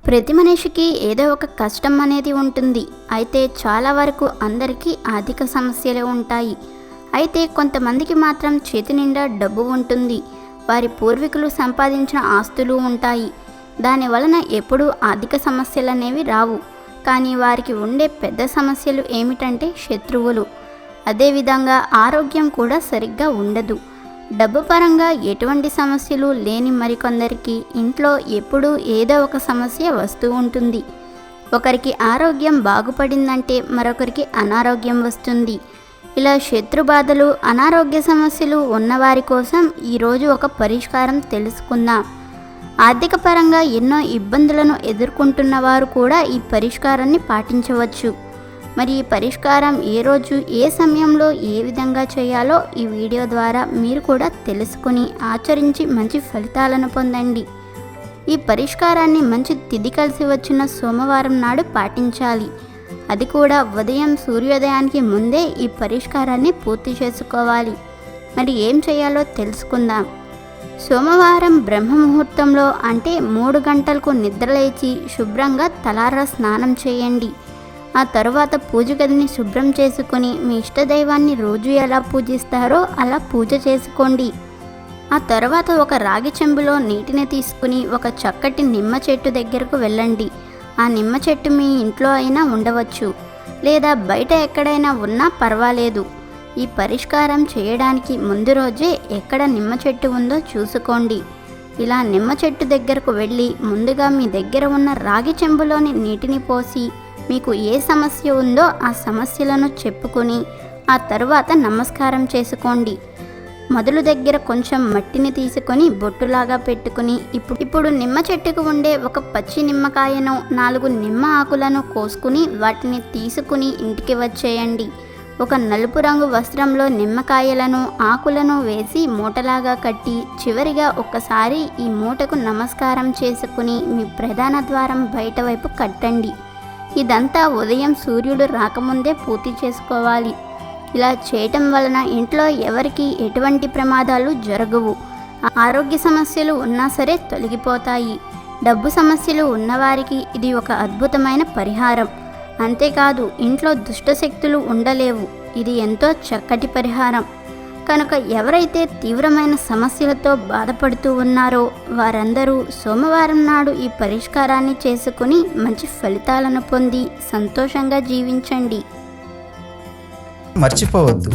ప్రతి మనిషికి ఏదో ఒక కష్టం అనేది ఉంటుంది. అయితే చాలా వరకు అందరికీ ఆర్థిక సమస్యలే ఉంటాయి. అయితే కొంతమందికి మాత్రం చేతి నిండా డబ్బు ఉంటుంది. వారి పూర్వీకులు సంపాదించిన ఆస్తులు ఉంటాయి. దాని వలన ఎప్పుడూ ఆర్థిక సమస్యలు అనేవి రావు. కానీ వారికి ఉండే పెద్ద సమస్యలు ఏమిటంటే శత్రువులు. అదేవిధంగా ఆరోగ్యం కూడా సరిగ్గా ఉండదు. డబ్బు పరంగా ఎటువంటి సమస్యలు లేని మరికొందరికి ఇంట్లో ఎప్పుడూ ఏదో ఒక సమస్య వస్తూ ఉంటుంది. ఒకరికి ఆరోగ్యం బాగుపడిందంటే మరొకరికి అనారోగ్యం వస్తుంది. ఇలా శత్రు బాధలు, అనారోగ్య సమస్యలు ఉన్నవారి కోసం ఈరోజు ఒక పరిష్కారం తెలుసుకుందాం. ఆర్థిక పరంగా ఎన్నో ఇబ్బందులను ఎదుర్కొంటున్న వారు కూడా ఈ పరిష్కారాన్ని పాటించవచ్చు. మరి ఈ పరిష్కారం ఏ రోజు, ఏ సమయంలో, ఏ విధంగా చేయాలో ఈ వీడియో ద్వారా మీరు కూడా తెలుసుకుని ఆచరించి మంచి ఫలితాలను పొందండి. ఈ పరిష్కారాన్ని మంచి తిథి కలిసి వచ్చిన సోమవారం నాడు పాటించాలి. అది కూడా ఉదయం సూర్యోదయానికి ముందే ఈ పరిష్కారాన్ని పూర్తి చేసుకోవాలి. మరి ఏం చేయాలో తెలుసుకుందాం. సోమవారం బ్రహ్మ ముహూర్తంలో అంటే 3 గంటలకు నిద్రలేచి శుభ్రంగా తలారా స్నానం చేయండి. ఆ తరువాత పూజ గదిని శుభ్రం చేసుకొని మీ ఇష్టదైవాన్ని రోజు ఎలా పూజిస్తారో అలా పూజ చేసుకోండి. ఆ తర్వాత ఒక రాగి చెంబులో నీటిని తీసుకుని ఒక చక్కటి నిమ్మ చెట్టు దగ్గరకు వెళ్ళండి. ఆ నిమ్మ చెట్టు మీ ఇంట్లో అయినా ఉండవచ్చు, లేదా బయట ఎక్కడైనా ఉన్నా పర్వాలేదు. ఈ పరిష్కారం చేయడానికి ముందు రోజే ఎక్కడ నిమ్మ చెట్టు ఉందో చూసుకోండి. ఇలా నిమ్మ చెట్టు దగ్గరకు వెళ్ళి ముందుగా మీ దగ్గర ఉన్న రాగి చెంబులోని నీటిని పోసి మీకు ఏ సమస్య ఉందో ఆ సమస్యలను చెప్పుకొని ఆ తరువాత నమస్కారం చేసుకోండి. మొదలు దగ్గర కొంచెం మట్టిని తీసుకొని బొట్టులాగా పెట్టుకుని ఇప్పుడు నిమ్మ చెట్టుకు ఉండే ఒక పచ్చి నిమ్మకాయను 4 నిమ్మ ఆకులను కోసుకుని వాటిని తీసుకుని ఇంటికి వచ్చేయండి. ఒక నలుపు రంగు వస్త్రంలో నిమ్మకాయలను, ఆకులను వేసి మూటలాగా కట్టి చివరిగా ఒక్కసారి ఈ మూటకు నమస్కారం చేసుకుని మీ ప్రధాన ద్వారం బయట వైపు కట్టండి. ఇదంతా ఉదయం సూర్యుడు రాకముందే పూర్తి చేసుకోవాలి. ఇలా చేయటం వలన ఇంట్లో ఎవరికి ఎటువంటి ప్రమాదాలు జరగవు. ఆరోగ్య సమస్యలు ఉన్నా సరే తొలగిపోతాయి. డబ్బు సమస్యలు ఉన్నవారికి ఇది ఒక అద్భుతమైన పరిహారం. అంతేకాదు ఇంట్లో దుష్టశక్తులు ఉండలేవు. ఇది ఎంతో చక్కటి పరిహారం. కనుక ఎవరైతే తీవ్రమైన సమస్యలతో బాధపడుతూ ఉన్నారో వారందరూ సోమవారం నాడు ఈ పరిష్కారాన్ని చేసుకుని మంచి ఫలితాలను పొంది సంతోషంగా జీవించండి. మర్చిపోవద్దు,